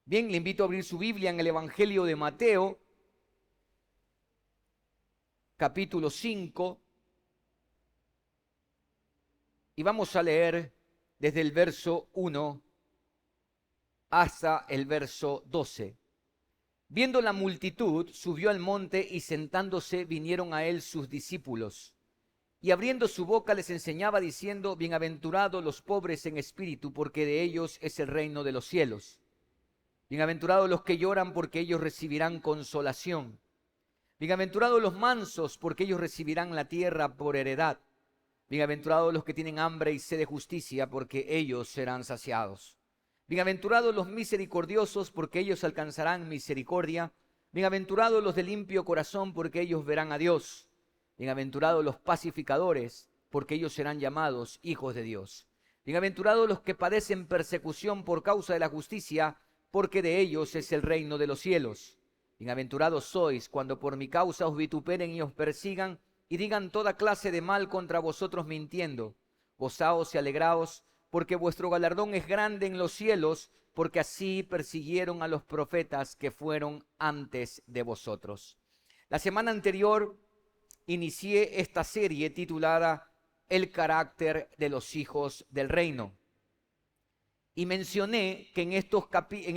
Bien, le invito a abrir su Biblia en el Evangelio de Mateo, capítulo 5, y vamos a leer desde el verso 1 hasta el verso 12. Viendo la multitud, subió al monte y sentándose vinieron a él sus discípulos. Y abriendo su boca les enseñaba diciendo, bienaventurados los pobres en espíritu, porque de ellos es el reino de los cielos. Bienaventurados los que lloran, porque ellos recibirán consolación. Bienaventurados los mansos, porque ellos recibirán la tierra por heredad. Bienaventurados los que tienen hambre y sed de justicia, porque ellos serán saciados. Bienaventurados los misericordiosos, porque ellos alcanzarán misericordia. Bienaventurados los de limpio corazón, porque ellos verán a Dios. Bienaventurados los pacificadores, porque ellos serán llamados hijos de Dios. Bienaventurados los que padecen persecución por causa de la justicia, porque de ellos es el reino de los cielos. Bienaventurados sois cuando por mi causa os vituperen y os persigan, y digan toda clase de mal contra vosotros mintiendo. Gozaos y alegraos, porque vuestro galardón es grande en los cielos, porque así persiguieron a los profetas que fueron antes de vosotros. La semana anterior inicié esta serie titulada El carácter de los hijos del reino. Y mencioné que en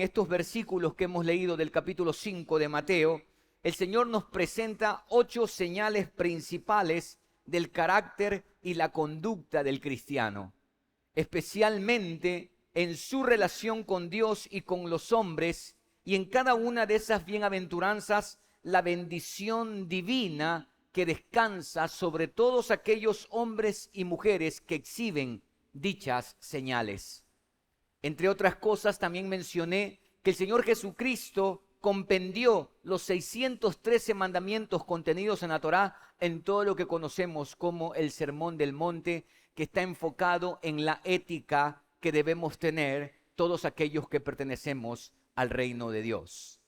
estos versículos que hemos leído del capítulo 5 de Mateo, el Señor nos presenta 8 señales principales del carácter y la conducta del cristiano, especialmente en su relación con Dios y con los hombres, y en cada una de esas bienaventuranzas, la bendición divina que descansa sobre todos aquellos hombres y mujeres que exhiben dichas señales. Entre otras cosas, también mencioné que el Señor Jesucristo compendió los 613 mandamientos contenidos en la Torá en todo lo que conocemos como el Sermón del Monte, que está enfocado en la ética que debemos tener todos aquellos que pertenecemos al reino de Dios.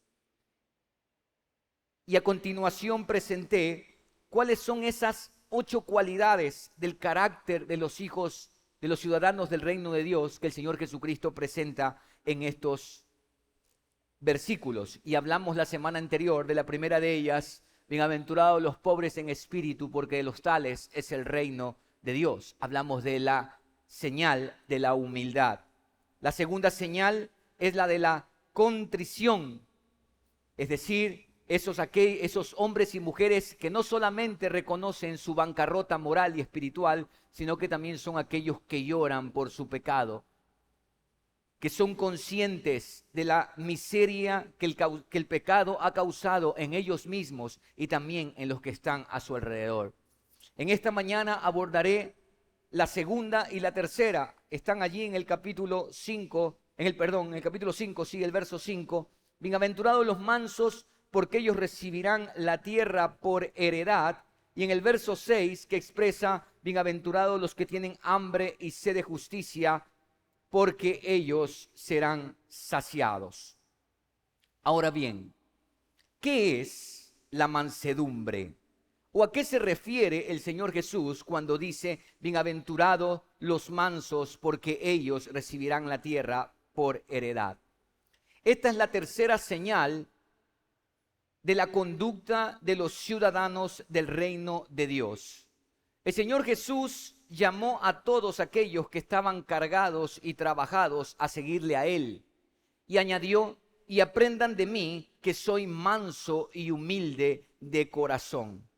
Y a continuación presenté cuáles son esas 8 cualidades del carácter de los hijos de los ciudadanos del reino de Dios que el Señor Jesucristo presenta en estos versículos. Y hablamos la semana anterior de la primera de ellas, bienaventurados los pobres en espíritu, porque de los tales es el reino de Dios. Hablamos de la señal de la humildad. La segunda señal es la de la contrición, es decir, esos hombres y mujeres que no solamente reconocen su bancarrota moral y espiritual, sino que también son aquellos que lloran por su pecado, que son conscientes de la miseria que el pecado ha causado en ellos mismos y también en los que están a su alrededor. En esta mañana abordaré la segunda y la tercera. Están allí en el capítulo 5, en el capítulo 5, sí, el verso 5. Bienaventurados los mansos, porque ellos recibirán la tierra por heredad. Y en el verso 6, que expresa, bienaventurados los que tienen hambre y sed de justicia, porque ellos serán saciados. Ahora bien, ¿qué es la mansedumbre? ¿O a qué se refiere el Señor Jesús cuando dice, bienaventurados los mansos, porque ellos recibirán la tierra por heredad? Esta es la tercera señal de la conducta de los ciudadanos del reino de Dios. El Señor Jesús llamó a todos aquellos que estaban cargados y trabajados a seguirle a Él. Y añadió, y aprendan de mí que soy manso y humilde de corazón.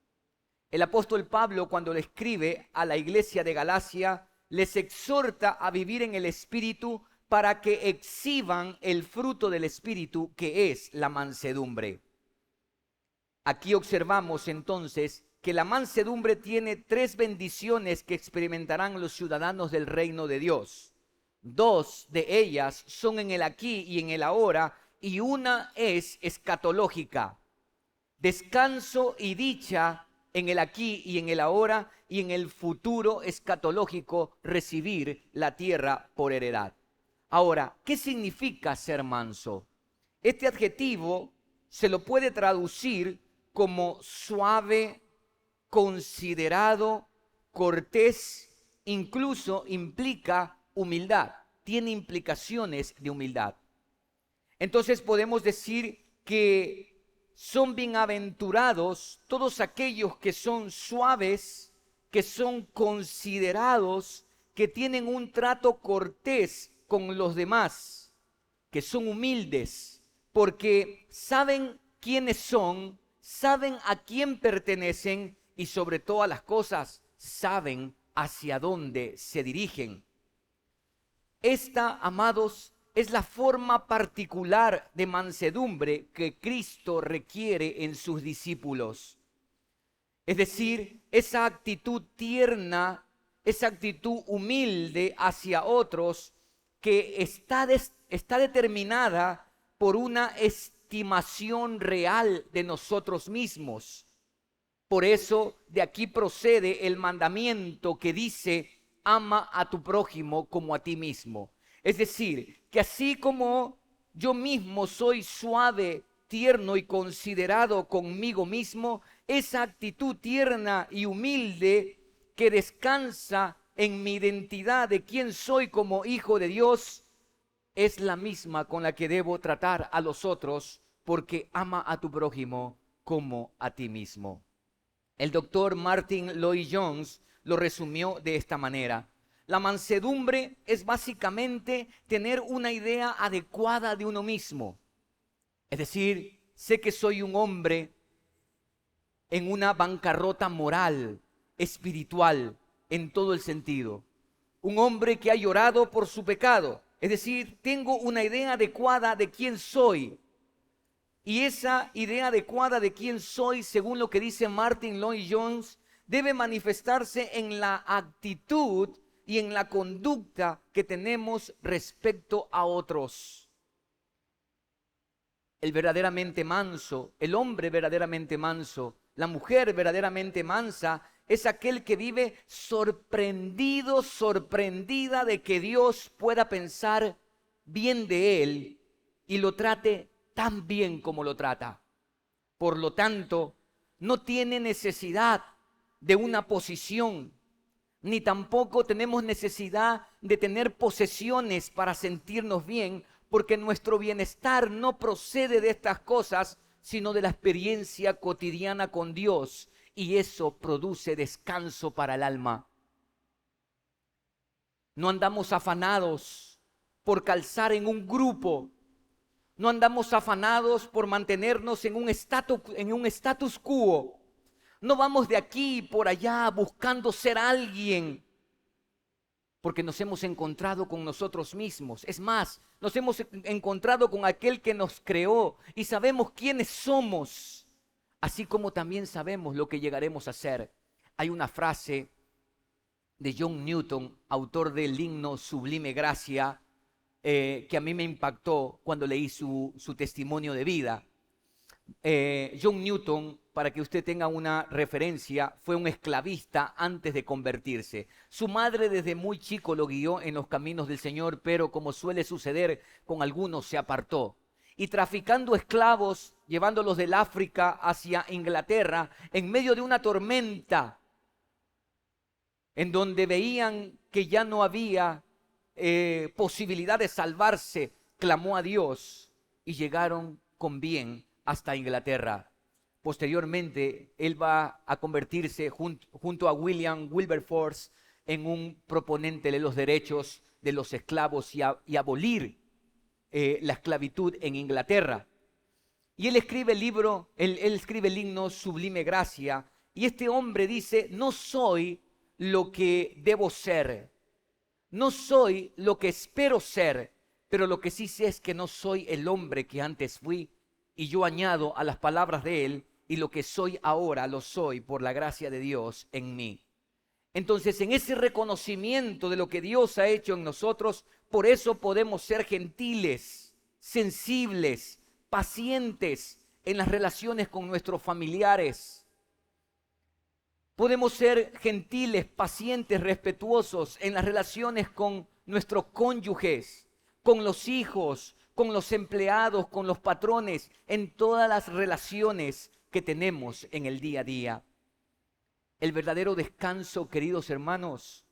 El apóstol Pablo, cuando le escribe a la iglesia de Galacia, les exhorta a vivir en el Espíritu para que exhiban el fruto del Espíritu, que es la mansedumbre. Aquí observamos entonces que la mansedumbre tiene 3 bendiciones que experimentarán los ciudadanos del reino de Dios. 2 de ellas son en el aquí y en el ahora, y una es escatológica. Descanso y dicha en el aquí y en el ahora, y en el futuro escatológico recibir la tierra por heredad. Ahora, ¿qué significa ser manso? Este adjetivo se lo puede traducir como suave, considerado, cortés, incluso implica humildad, tiene implicaciones de humildad. Entonces podemos decir que son bienaventurados todos aquellos que son suaves, que son considerados, que tienen un trato cortés con los demás, que son humildes, porque saben quiénes son, saben a quién pertenecen y sobre todas las cosas saben hacia dónde se dirigen. Esta, amados, es la forma particular de mansedumbre que Cristo requiere en sus discípulos. Es decir, esa actitud tierna, esa actitud humilde hacia otros que está determinada por una estimación real de nosotros mismos. Por eso de aquí procede el mandamiento que dice: ama a tu prójimo como a ti mismo. Es decir, que así como yo mismo soy suave, tierno y considerado conmigo mismo, esa actitud tierna y humilde que descansa en mi identidad de quién soy como hijo de Dios, es la misma con la que debo tratar a los otros, porque ama a tu prójimo como a ti mismo. El doctor Martin Lloyd-Jones lo resumió de esta manera: la mansedumbre es básicamente tener una idea adecuada de uno mismo. Es decir, sé que soy un hombre en una bancarrota moral, espiritual, en todo el sentido. Un hombre que ha llorado por su pecado. Es decir, tengo una idea adecuada de quién soy. Y esa idea adecuada de quién soy, según lo que dice Martin Lloyd-Jones, debe manifestarse en la actitud y en la conducta que tenemos respecto a otros. El verdaderamente manso, el hombre verdaderamente manso, la mujer verdaderamente mansa, es aquel que vive sorprendido, sorprendida de que Dios pueda pensar bien de él y lo trate tan bien como lo trata. Por lo tanto, no tiene necesidad de una posición, ni tampoco tenemos necesidad de tener posesiones para sentirnos bien, porque nuestro bienestar no procede de estas cosas, sino de la experiencia cotidiana con Dios, y eso produce descanso para el alma. No andamos afanados por calzar en un grupo, no andamos afanados por mantenernos en un status quo. No vamos de aquí por allá buscando ser alguien, porque nos hemos encontrado con nosotros mismos. Es más, nos hemos encontrado con aquel que nos creó y sabemos quiénes somos, así como también sabemos lo que llegaremos a ser. Hay una frase de John Newton, autor del himno Sublime Gracia, que a mí me impactó cuando leí su testimonio de vida. John Newton, para que usted tenga una referencia, fue un esclavista antes de convertirse. Su madre desde muy chico lo guió en los caminos del Señor, pero como suele suceder con algunos, se apartó. Y traficando esclavos, llevándolos del África hacia Inglaterra, en medio de una tormenta, en donde veían que ya no había posibilidad de salvarse, clamó a Dios y llegaron con bien hasta Inglaterra. Posteriormente, él va a convertirse junto a William Wilberforce en un proponente de los derechos de los esclavos y abolir la esclavitud en Inglaterra. Y él escribe el libro, él escribe el himno Sublime Gracia, y este hombre dice: no soy lo que debo ser, no soy lo que espero ser, pero lo que sí sé es que no soy el hombre que antes fui. Y yo añado a las palabras de él: y lo que soy ahora lo soy por la gracia de Dios en mí. Entonces, en ese reconocimiento de lo que Dios ha hecho en nosotros, por eso podemos ser gentiles, sensibles, pacientes en las relaciones con nuestros familiares. Podemos ser gentiles, pacientes, respetuosos en las relaciones con nuestros cónyuges, con los hijos, con los empleados, con los patrones, en todas las relaciones que tenemos en el día a día. El verdadero descanso, queridos hermanos,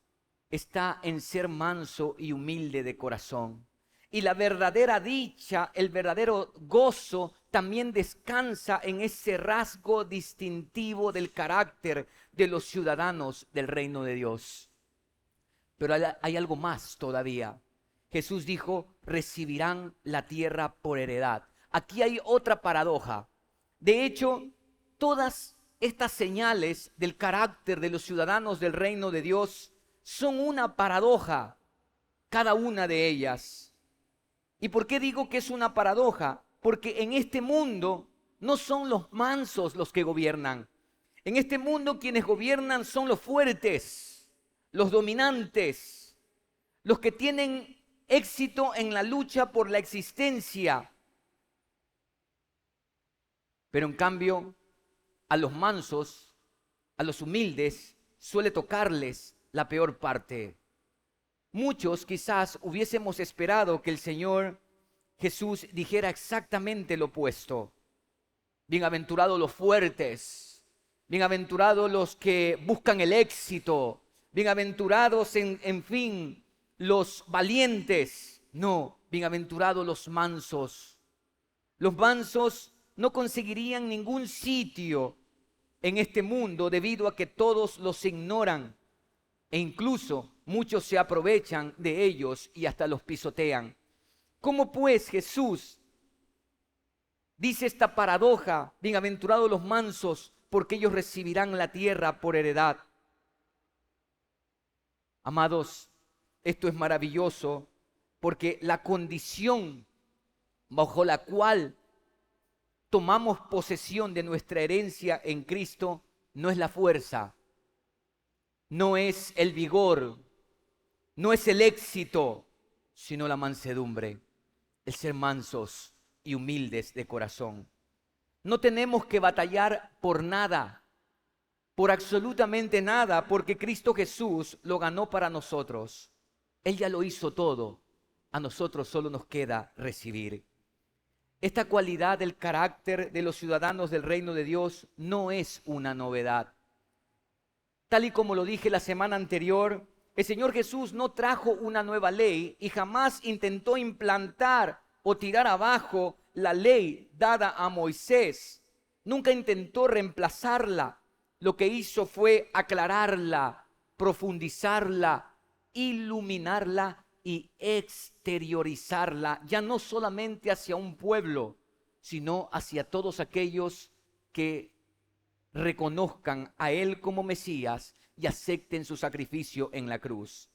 está en ser manso y humilde de corazón, Y la verdadera dicha, el verdadero gozo, también descansa en ese rasgo distintivo del carácter de los ciudadanos del reino de Dios. Pero hay algo más todavía. Jesús dijo, recibirán la tierra por heredad. Aquí hay otra paradoja. De hecho, todas estas señales del carácter de los ciudadanos del reino de Dios son una paradoja, cada una de ellas. ¿Y por qué digo que es una paradoja? Porque en este mundo no son los mansos los que gobiernan. En este mundo quienes gobiernan son los fuertes, los dominantes, los que tienen éxito en la lucha por la existencia. Pero en cambio, a los mansos, a los humildes, suele tocarles la peor parte. Muchos quizás hubiésemos esperado que el Señor Jesús dijera exactamente lo opuesto. Bienaventurados los fuertes, bienaventurados los que buscan el éxito, bienaventurados en fin, los valientes. No, bienaventurados los mansos. Los mansos no conseguirían ningún sitio en este mundo debido a que todos los ignoran e incluso muchos se aprovechan de ellos y hasta los pisotean. ¿Cómo pues Jesús dice esta paradoja? Bienaventurados los mansos, porque ellos recibirán la tierra por heredad. Amados, esto es maravilloso, porque la condición bajo la cual tomamos posesión de nuestra herencia en Cristo no es la fuerza, no es el vigor, no es el éxito, sino la mansedumbre, el ser mansos y humildes de corazón. No tenemos que batallar por nada, por absolutamente nada, porque Cristo Jesús lo ganó para nosotros. Él ya lo hizo todo, a nosotros solo nos queda recibir. Esta cualidad del carácter de los ciudadanos del reino de Dios no es una novedad. Tal y como lo dije la semana anterior, el Señor Jesús no trajo una nueva ley y jamás intentó implantar o tirar abajo la ley dada a Moisés. Nunca intentó reemplazarla. Lo que hizo fue aclararla, profundizarla, iluminarla y exteriorizarla, ya no solamente hacia un pueblo, sino hacia todos aquellos que reconozcan a Él como Mesías y acepten su sacrificio en la cruz.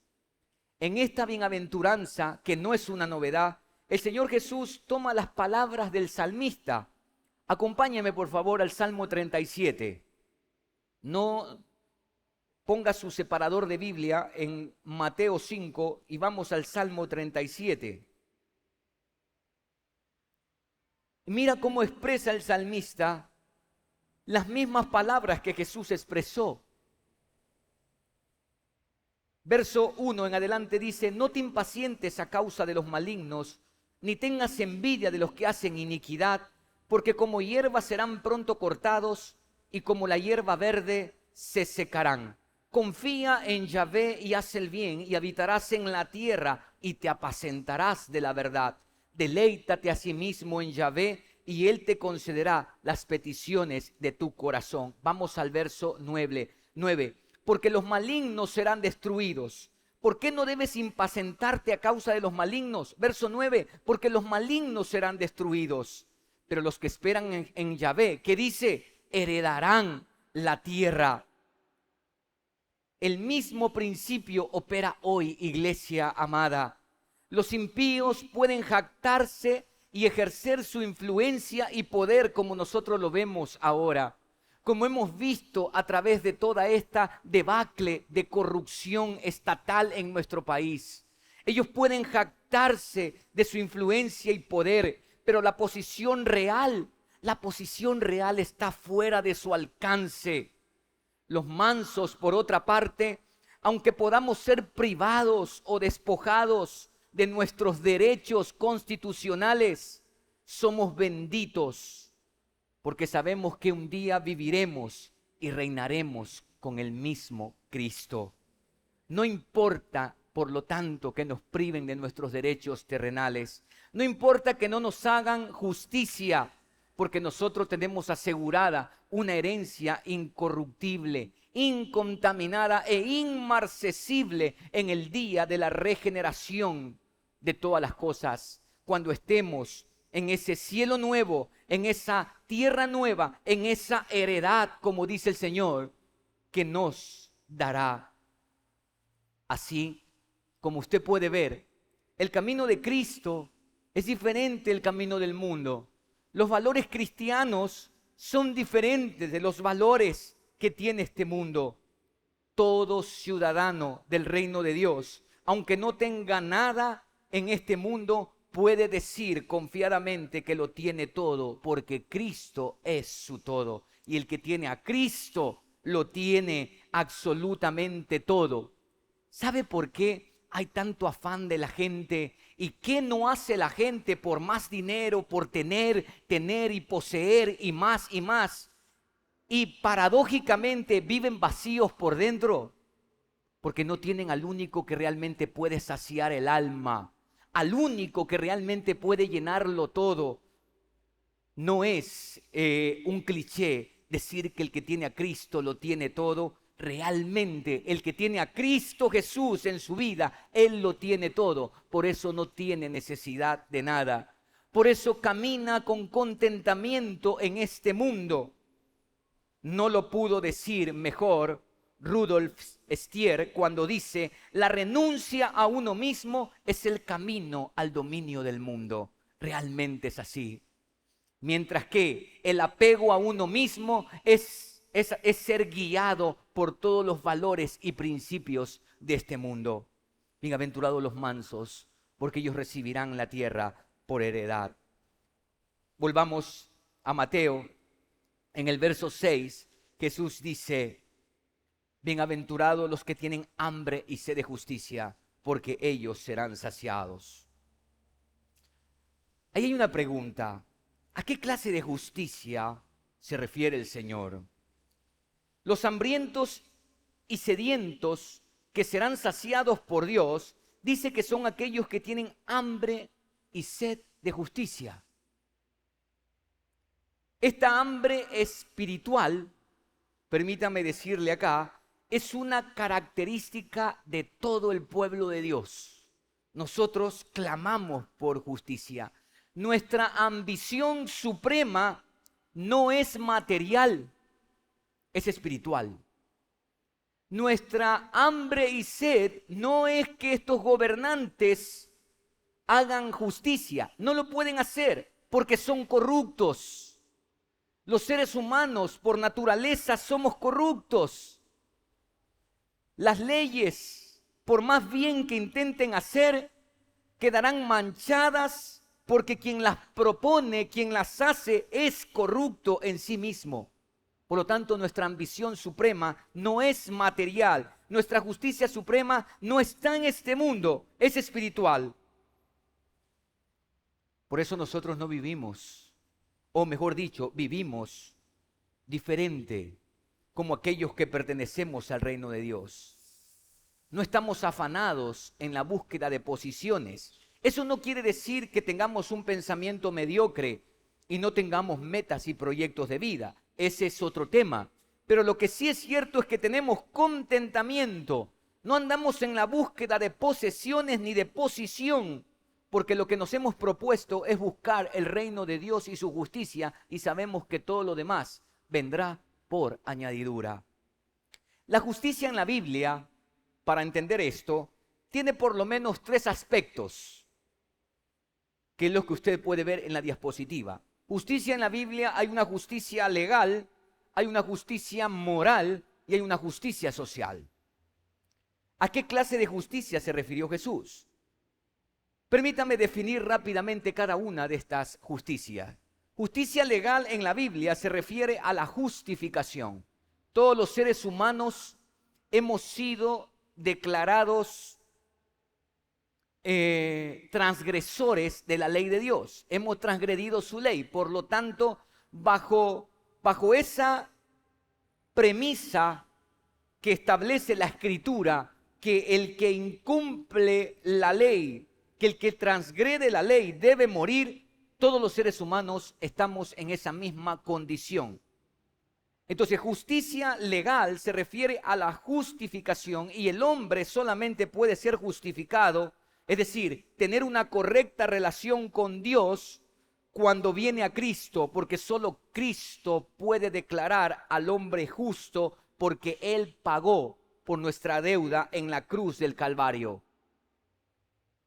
En esta bienaventuranza, que no es una novedad, el Señor Jesús toma las palabras del salmista. Acompáñeme por favor al Salmo 37. No ponga su separador de Biblia en Mateo 5 y vamos al Salmo 37. Mira cómo expresa el salmista las mismas palabras que Jesús expresó. Verso 1 en adelante dice, no te impacientes a causa de los malignos, ni tengas envidia de los que hacen iniquidad, porque como hierba serán pronto cortados, y como la hierba verde se secarán. Confía en Yahvé y haz el bien, y habitarás en la tierra, y te apacentarás de la verdad. Deleítate a sí mismo en Yahvé, y Él te concederá las peticiones de tu corazón. Vamos al verso 9. Porque los malignos serán destruidos. ¿Por qué no debes impacientarte a causa de los malignos? Verso 9, porque los malignos serán destruidos. Pero los que esperan en Yahvé, ¿qué dice? Heredarán la tierra. El mismo principio opera hoy, iglesia amada. Los impíos pueden jactarse y ejercer su influencia y poder como nosotros lo vemos ahora. Como hemos visto a través de toda esta debacle de corrupción estatal en nuestro país. Ellos pueden jactarse de su influencia y poder, pero la posición real está fuera de su alcance. Los mansos, por otra parte, aunque podamos ser privados o despojados de nuestros derechos constitucionales, somos benditos, porque sabemos que un día viviremos y reinaremos con el mismo Cristo. No importa por lo tanto, que nos priven de nuestros derechos terrenales. No importa que no nos hagan justicia, porque nosotros tenemos asegurada una herencia incorruptible, incontaminada e inmarcesible en el día de la regeneración de todas las cosas, cuando estemos en ese cielo nuevo, en esa tierra nueva, en esa heredad, como dice el Señor, que nos dará. Así como usted puede ver, el camino de Cristo es diferente del camino del mundo. Los valores cristianos son diferentes de los valores que tiene este mundo. Todo ciudadano del reino de Dios, aunque no tenga nada en este mundo, puede decir confiadamente que lo tiene todo, porque Cristo es su todo. Y el que tiene a Cristo lo tiene absolutamente todo. ¿Sabe por qué hay tanto afán de la gente? ¿Y qué no hace la gente por más dinero, por tener y poseer y más y más? Y paradójicamente viven vacíos por dentro, porque no tienen al único que realmente puede saciar el alma, al único que realmente puede llenarlo todo. No es un cliché decir que el que tiene a Cristo lo tiene todo. Realmente el que tiene a Cristo Jesús en su vida, Él lo tiene todo. Por eso no tiene necesidad de nada. Por eso camina con contentamiento en este mundo. No lo pudo decir mejor Rudolf Stier cuando dice: la renuncia a uno mismo es el camino al dominio del mundo. Realmente es así. Mientras que el apego a uno mismo es ser guiado por todos los valores y principios de este mundo. Bienaventurados los mansos, porque ellos recibirán la tierra por heredad. Volvamos a Mateo. En el verso 6, Jesús dice: bienaventurados los que tienen hambre y sed de justicia, porque ellos serán saciados. Ahí hay una pregunta: ¿a qué clase de justicia se refiere el Señor? Los hambrientos y sedientos que serán saciados por Dios, dice que son aquellos que tienen hambre y sed de justicia. Esta hambre espiritual, permítame decirle acá, es una característica de todo el pueblo de Dios. Nosotros clamamos por justicia. Nuestra ambición suprema no es material, es espiritual. Nuestra hambre y sed no es que estos gobernantes hagan justicia. No lo pueden hacer porque son corruptos. Los seres humanos por naturaleza somos corruptos. Las leyes, por más bien que intenten hacer, quedarán manchadas porque quien las propone, quien las hace, es corrupto en sí mismo. Por lo tanto, nuestra ambición suprema no es material. Nuestra justicia suprema no está en este mundo, es espiritual. Por eso nosotros no vivimos, o mejor dicho, vivimos diferente como aquellos que pertenecemos al reino de Dios. No estamos afanados en la búsqueda de posiciones. Eso no quiere decir que tengamos un pensamiento mediocre y no tengamos metas y proyectos de vida. Ese es otro tema. Pero lo que sí es cierto es que tenemos contentamiento. No andamos en la búsqueda de posesiones ni de posición, porque lo que nos hemos propuesto es buscar el reino de Dios y su justicia, y sabemos que todo lo demás vendrá por añadidura. La justicia en la Biblia, para entender esto, tiene por lo menos 3 aspectos, que es lo que usted puede ver en la diapositiva. Justicia en la Biblia: hay una justicia legal, hay una justicia moral y hay una justicia social. ¿A qué clase de justicia se refirió Jesús? Permítame definir rápidamente cada una de estas justicias. Justicia legal en la Biblia se refiere a la justificación. Todos los seres humanos hemos sido declarados transgresores de la ley de Dios. Hemos transgredido su ley. Por lo tanto, bajo esa premisa que establece la Escritura, que el que incumple la ley, que el que transgrede la ley debe morir, todos los seres humanos estamos en esa misma condición. Entonces, justicia legal se refiere a la justificación, y el hombre solamente puede ser justificado, es decir, tener una correcta relación con Dios cuando viene a Cristo, porque solo Cristo puede declarar al hombre justo, porque Él pagó por nuestra deuda en la cruz del Calvario.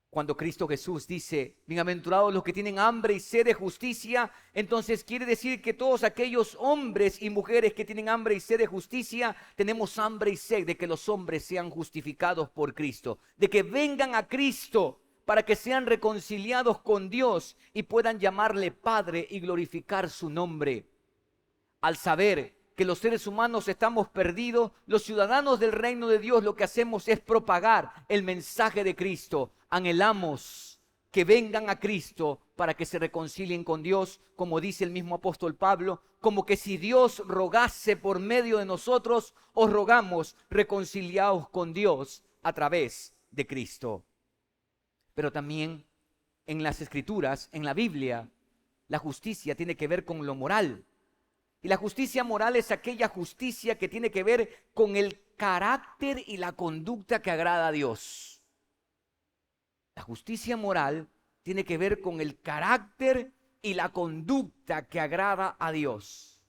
Cuando Cristo Jesús dice, bienaventurados los que tienen hambre y sed de justicia, entonces quiere decir que todos aquellos hombres y mujeres que tienen hambre y sed de justicia, tenemos hambre y sed de que los hombres sean justificados por Cristo, de que vengan a Cristo para que sean reconciliados con Dios y puedan llamarle Padre y glorificar su nombre. Al saber que los seres humanos estamos perdidos, los ciudadanos del reino de Dios lo que hacemos es propagar el mensaje de Cristo. Anhelamos que vengan a Cristo para que se reconcilien con Dios, como dice el mismo apóstol Pablo, como que si Dios rogase por medio de nosotros, os rogamos, reconciliaos con Dios a través de Cristo. Pero también en las Escrituras, en la Biblia, la justicia tiene que ver con lo moral. Y la justicia moral es aquella justicia que tiene que ver con el carácter y la conducta que agrada a Dios. La justicia moral tiene que ver con el carácter y la conducta que agrada a Dios.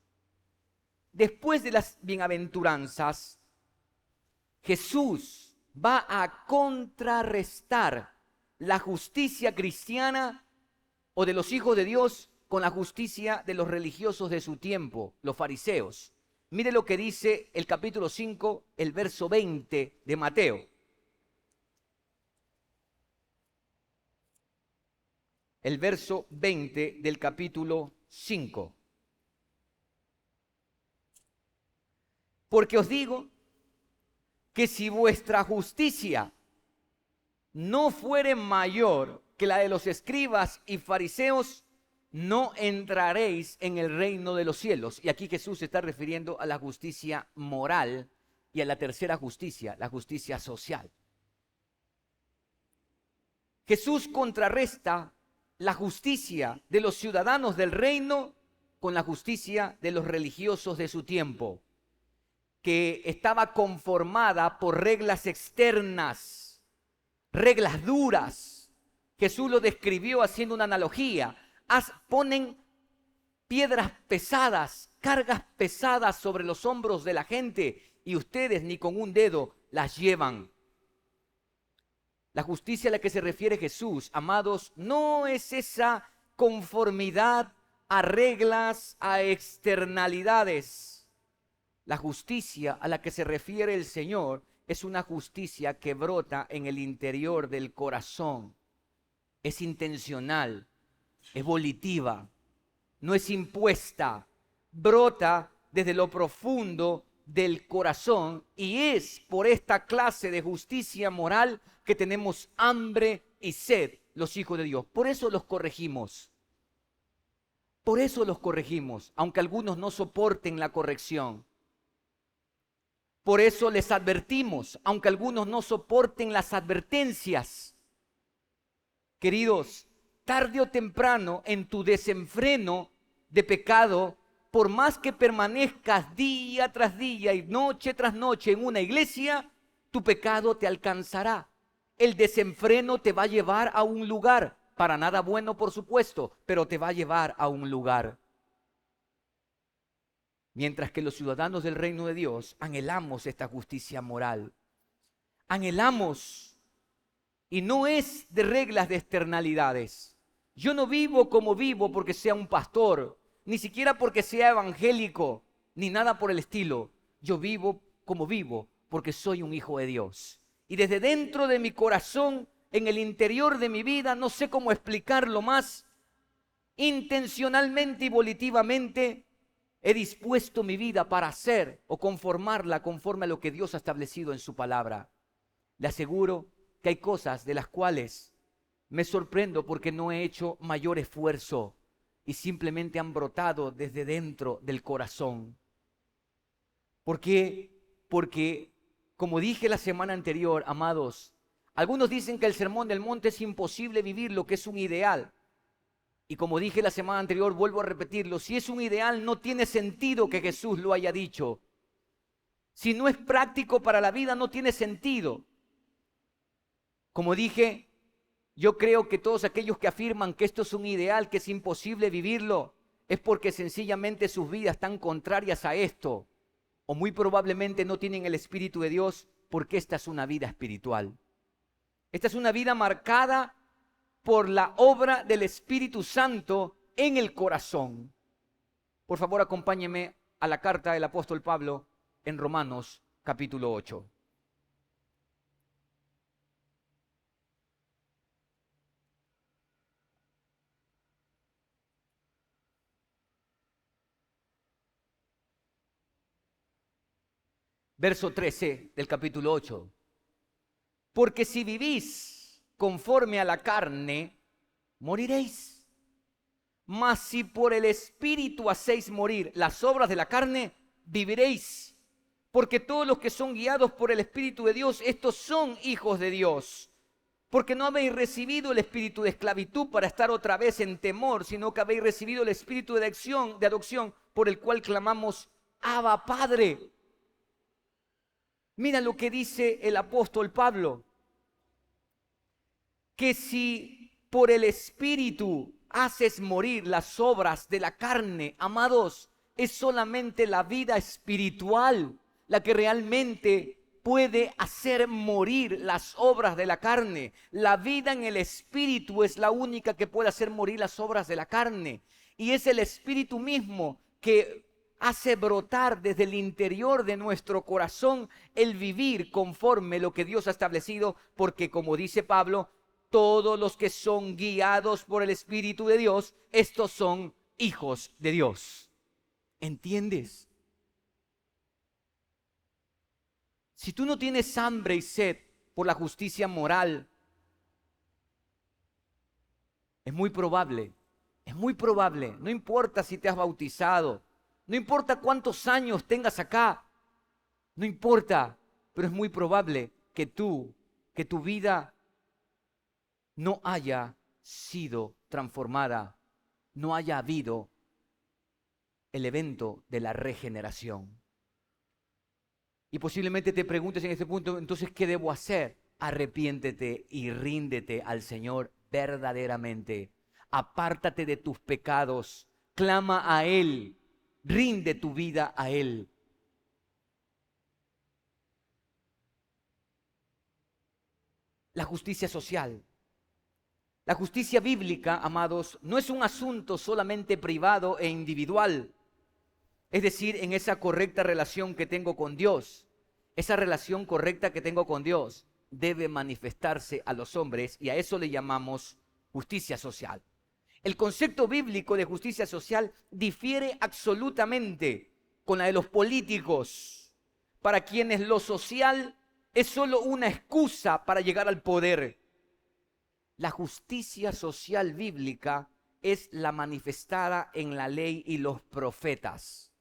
Después de las bienaventuranzas, Jesús va a contrarrestar la justicia cristiana o de los hijos de Dios con la justicia de los religiosos de su tiempo, los fariseos. Mire lo que dice el capítulo 5, el verso 20 de Mateo. El verso 20 del capítulo 5. Porque os digo que si vuestra justicia no fuere mayor que la de los escribas y fariseos, no entraréis en el reino de los cielos. Y aquí Jesús se está refiriendo a la justicia moral y a la tercera justicia, la justicia social. Jesús contrarresta la justicia de los ciudadanos del reino con la justicia de los religiosos de su tiempo, que estaba conformada por reglas externas, reglas duras. Jesús lo describió haciendo una analogía. Ponen piedras pesadas, cargas pesadas sobre los hombros de la gente, y ustedes ni con un dedo las llevan. La justicia a la que se refiere Jesús, amados, no es esa conformidad a reglas, a externalidades. La justicia a la que se refiere el Señor es una justicia que brota en el interior del corazón. Es intencional, es volitiva, no es impuesta, brota desde lo profundo del corazón, y es por esta clase de justicia moral que tenemos hambre y sed los hijos de Dios. Por eso los corregimos. Por eso los corregimos, aunque algunos no soporten la corrección. Por eso les advertimos, aunque algunos no soporten las advertencias. Queridos, tarde o temprano en tu desenfreno de pecado, por más que permanezcas día tras día y noche tras noche en una iglesia, tu pecado te alcanzará. El desenfreno te va a llevar a un lugar, para nada bueno por supuesto, pero te va a llevar a un lugar. Mientras que los ciudadanos del reino de Dios anhelamos esta justicia moral. Anhelamos, y no es de reglas de externalidades. Yo no vivo como vivo porque sea un pastor, ni siquiera porque sea evangélico, ni nada por el estilo. Yo vivo como vivo porque soy un hijo de Dios. Y desde dentro de mi corazón, en el interior de mi vida, no sé cómo explicarlo más, intencionalmente y volitivamente, he dispuesto mi vida para hacer o conformarla conforme a lo que Dios ha establecido en su palabra. Le aseguro que hay cosas de las cuales me sorprendo porque no he hecho mayor esfuerzo y simplemente han brotado desde dentro del corazón. ¿Por qué? Porque Como dije la semana anterior, amados, algunos dicen que el sermón del monte es imposible vivir, lo que es un ideal. Y como dije la semana anterior, vuelvo a repetirlo, si es un ideal no tiene sentido que Jesús lo haya dicho. Si no es práctico para la vida, no tiene sentido. Como dije, yo creo que todos aquellos que afirman que esto es un ideal, que es imposible vivirlo, es porque sencillamente sus vidas están contrarias a esto. O muy probablemente no tienen el Espíritu de Dios, porque esta es una vida espiritual. Esta es una vida marcada por la obra del Espíritu Santo en el corazón. Por favor, acompáñeme a la carta del apóstol Pablo en Romanos capítulo 8. Verso 13 del capítulo 8. Porque si vivís conforme a la carne, moriréis. Mas si por el Espíritu hacéis morir las obras de la carne, viviréis. Porque todos los que son guiados por el Espíritu de Dios, estos son hijos de Dios. Porque no habéis recibido el espíritu de esclavitud para estar otra vez en temor, sino que habéis recibido el espíritu de adopción, por el cual clamamos, Abba, Padre. Mira lo que dice el apóstol Pablo, que si por el Espíritu haces morir las obras de la carne, amados, es solamente la vida espiritual la que realmente puede hacer morir las obras de la carne. La vida en el Espíritu es la única que puede hacer morir las obras de la carne. Y es el Espíritu mismo que hace brotar desde el interior de nuestro corazón el vivir conforme lo que Dios ha establecido, porque como dice Pablo, todos los que son guiados por el Espíritu de Dios, estos son hijos de Dios. ¿Entiendes? Si tú no tienes hambre y sed por la justicia moral, es muy probable, no importa si te has bautizado, no importa cuántos años tengas acá, no importa, pero es muy probable que tu vida no haya sido transformada, no haya habido el evento de la regeneración. Y posiblemente te preguntes en este punto, entonces, ¿qué debo hacer? Arrepiéntete y ríndete al Señor verdaderamente. Apártate de tus pecados, clama a Él, rinde tu vida a Él. La justicia social. La justicia bíblica, amados, no es un asunto solamente privado e individual. Es decir, en esa correcta relación que tengo con Dios. Esa relación correcta que tengo con Dios debe manifestarse a los hombres y a eso le llamamos justicia social. El concepto bíblico de justicia social difiere absolutamente con la de los políticos, para quienes lo social es solo una excusa para llegar al poder. La justicia social bíblica es la manifestada en la ley y los profetas.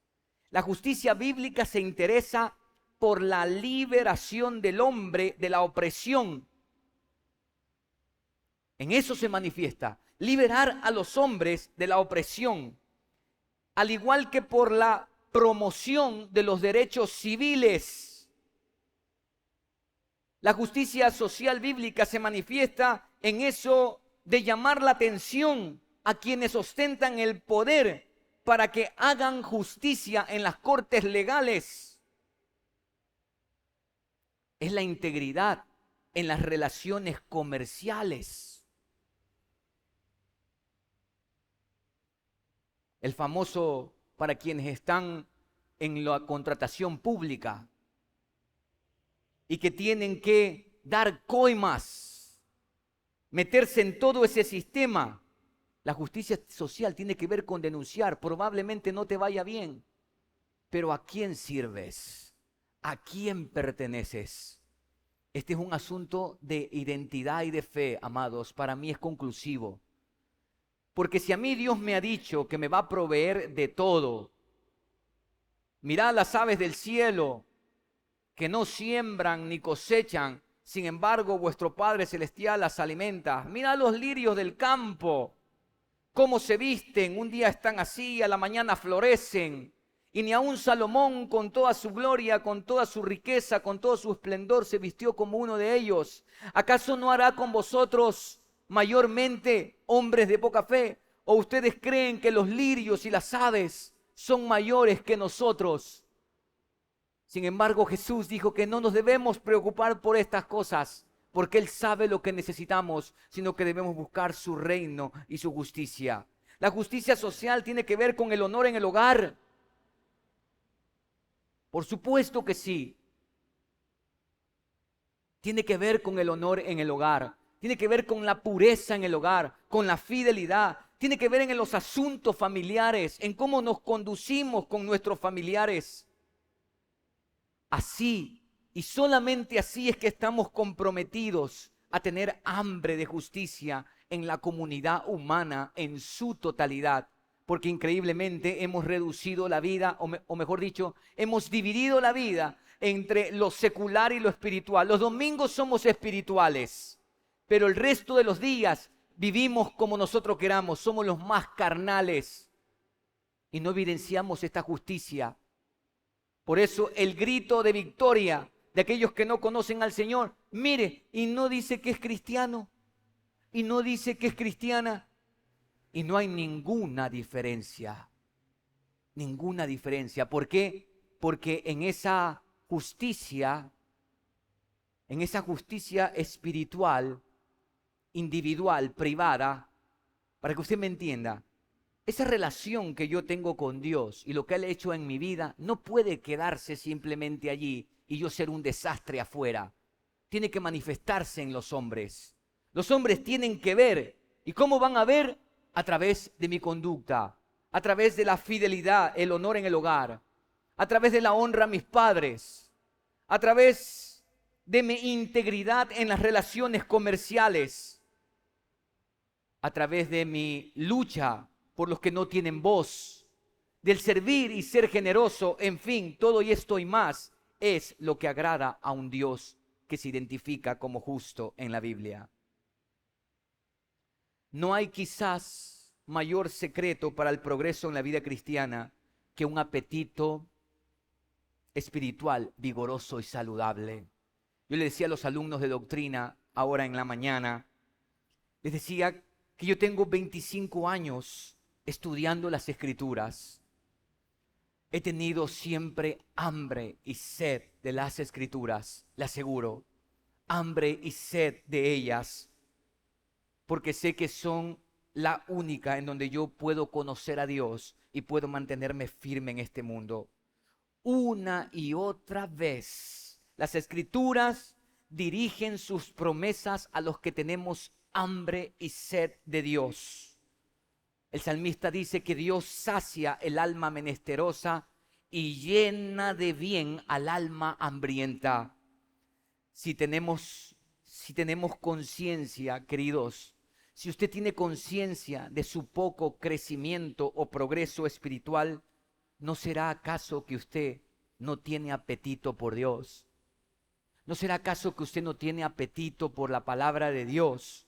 La justicia bíblica se interesa por la liberación del hombre de la opresión. En eso se manifiesta, liberar a los hombres de la opresión, al igual que por la promoción de los derechos civiles. La justicia social bíblica se manifiesta en eso de llamar la atención a quienes ostentan el poder para que hagan justicia en las cortes legales. Es la integridad en las relaciones comerciales. El famoso para quienes están en la contratación pública y que tienen que dar coimas, meterse en todo ese sistema. La justicia social tiene que ver con denunciar. Probablemente no te vaya bien, pero ¿a quién sirves? ¿A quién perteneces? Este es un asunto de identidad y de fe, amados. Para mí es conclusivo. Porque si a mí Dios me ha dicho que me va a proveer de todo, mirad las aves del cielo, que no siembran ni cosechan, sin embargo vuestro Padre Celestial las alimenta. Mira los lirios del campo, cómo se visten, un día están así, a la mañana florecen. Y ni aun Salomón con toda su gloria, con toda su riqueza, con todo su esplendor se vistió como uno de ellos. ¿Acaso no hará con vosotros mayormente, hombres de poca fe? ¿O ustedes creen que los lirios y las aves son mayores que nosotros? Sin embargo, Jesús dijo que no nos debemos preocupar por estas cosas, porque Él sabe lo que necesitamos, sino que debemos buscar su reino y su justicia. La justicia social tiene que ver con el honor en el hogar. Por supuesto que sí. Tiene que ver con el honor en el hogar. Tiene que ver con la pureza en el hogar, con la fidelidad. Tiene que ver en los asuntos familiares, en cómo nos conducimos con nuestros familiares. Así, y solamente así es que estamos comprometidos a tener hambre de justicia en la comunidad humana en su totalidad. Porque increíblemente hemos reducido la vida, o mejor dicho, hemos dividido la vida entre lo secular y lo espiritual. Los domingos somos espirituales, pero el resto de los días vivimos como nosotros queramos, somos los más carnales y no evidenciamos esta justicia. Por eso el grito de victoria de aquellos que no conocen al Señor, mire, y no dice que es cristiano, y no dice que es cristiana, y no hay ninguna diferencia. Ninguna diferencia. ¿Por qué? Porque en esa justicia espiritual, individual, privada, para que usted me entienda, esa relación que yo tengo con Dios y lo que Él ha hecho en mi vida no puede quedarse simplemente allí y yo ser un desastre afuera. Tiene que manifestarse en los hombres. Los hombres tienen que ver. ¿Y cómo van a ver? A través de mi conducta, a través de la fidelidad, el honor en el hogar, a través de la honra a mis padres, a través de mi integridad en las relaciones comerciales, a través de mi lucha por los que no tienen voz, del servir y ser generoso, en fin, todo esto y más es lo que agrada a un Dios que se identifica como justo en la Biblia. No hay quizás mayor secreto para el progreso en la vida cristiana que un apetito espiritual vigoroso y saludable. Yo le decía a los alumnos de doctrina ahora en la mañana, les decía que yo tengo 25 años estudiando las Escrituras. He tenido siempre hambre y sed de las Escrituras, le aseguro, hambre y sed de ellas, porque sé que son la única en donde yo puedo conocer a Dios y puedo mantenerme firme en este mundo. Una y otra vez, las Escrituras dirigen sus promesas a los que tenemos hambre y sed de Dios. El salmista dice que Dios sacia el alma menesterosa y llena de bien al alma hambrienta. Si tenemos conciencia, queridos, si usted tiene conciencia de su poco crecimiento o progreso espiritual, ¿no será acaso que usted no tiene apetito por Dios? ¿No será acaso que usted no tiene apetito por la palabra de Dios?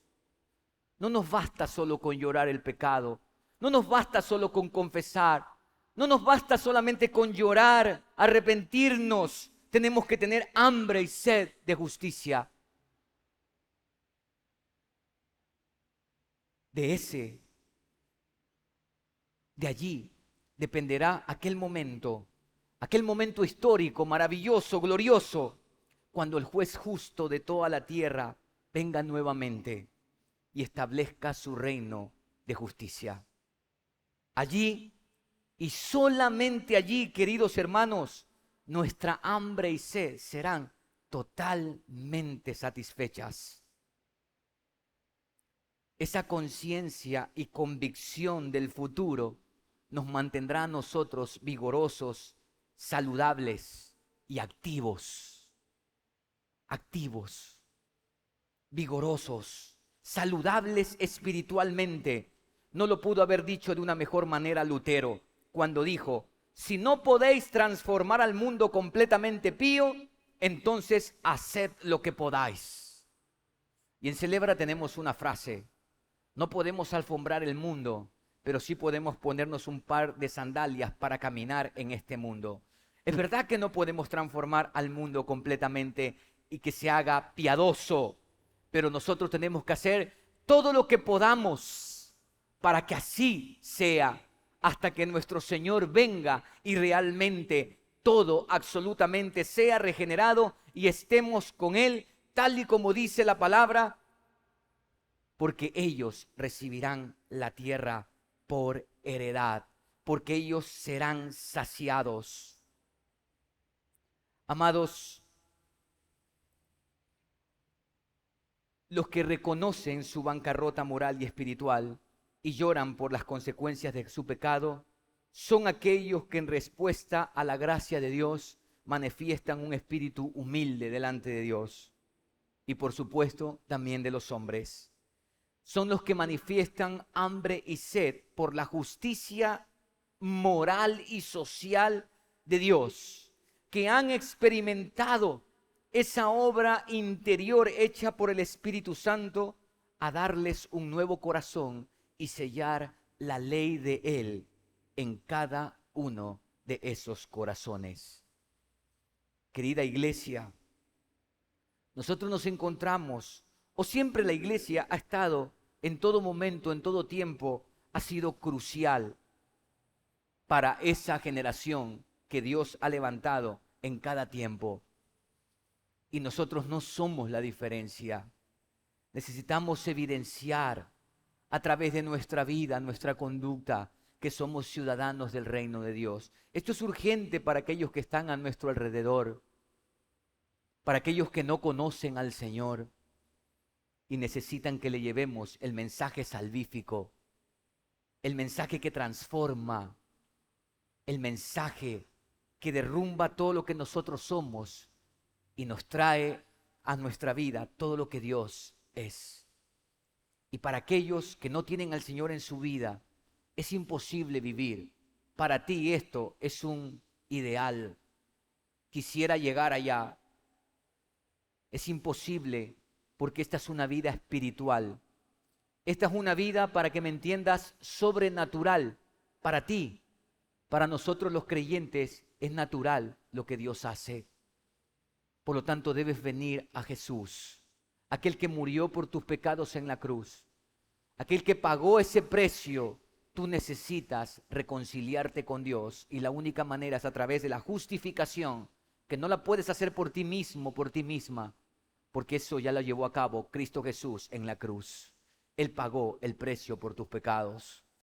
No nos basta solo con llorar el pecado, no nos basta solo con confesar, no nos basta solamente con llorar, arrepentirnos. Tenemos que tener hambre y sed de justicia. De allí dependerá aquel momento histórico, maravilloso, glorioso, cuando el juez justo de toda la tierra venga nuevamente y establezca su reino de justicia. Allí, y solamente allí, queridos hermanos, nuestra hambre y sed serán totalmente satisfechas. Esa conciencia y convicción del futuro nos mantendrá a nosotros vigorosos, saludables y activos, vigorosos, saludables espiritualmente. No lo pudo haber dicho de una mejor manera Lutero cuando dijo: si no podéis transformar al mundo completamente pío, entonces haced lo que podáis. Y en Celebra tenemos una frase: no podemos alfombrar el mundo, pero sí podemos ponernos un par de sandalias para caminar en este mundo. Es verdad que no podemos transformar al mundo completamente y que se haga piadoso, pero nosotros tenemos que hacer todo lo que podamos para que así sea, hasta que nuestro Señor venga y realmente todo absolutamente sea regenerado y estemos con Él, tal y como dice la palabra, porque ellos recibirán la tierra por heredad, porque ellos serán saciados. Amados, los que reconocen su bancarrota moral y espiritual y lloran por las consecuencias de su pecado, son aquellos que en respuesta a la gracia de Dios manifiestan un espíritu humilde delante de Dios y por supuesto también de los hombres. Son los que manifiestan hambre y sed por la justicia moral y social de Dios, que han experimentado esa obra interior hecha por el Espíritu Santo a darles un nuevo corazón y sellar la ley de Él en cada uno de esos corazones. Querida iglesia, nosotros nos encontramos, o siempre la iglesia ha estado en todo momento, en todo tiempo, ha sido crucial para esa generación que Dios ha levantado en cada tiempo. Y nosotros no somos la diferencia. Necesitamos evidenciar a través de nuestra vida, nuestra conducta, que somos ciudadanos del reino de Dios. Esto es urgente para aquellos que están a nuestro alrededor, para aquellos que no conocen al Señor y necesitan que le llevemos el mensaje salvífico, el mensaje que transforma, el mensaje que derrumba todo lo que nosotros somos y nos trae a nuestra vida todo lo que Dios es. Y para aquellos que no tienen al Señor en su vida, es imposible vivir. Para ti esto es un ideal. Quisiera llegar allá. Es imposible porque esta es una vida espiritual. Esta es una vida, para que me entiendas, sobrenatural. Para ti, para nosotros los creyentes, es natural lo que Dios hace. Por lo tanto, debes venir a Jesús, aquel que murió por tus pecados en la cruz, aquel que pagó ese precio. Tú necesitas reconciliarte con Dios y la única manera es a través de la justificación, que no la puedes hacer por ti mismo, por ti misma, porque eso ya lo llevó a cabo Cristo Jesús en la cruz. Él pagó el precio por tus pecados.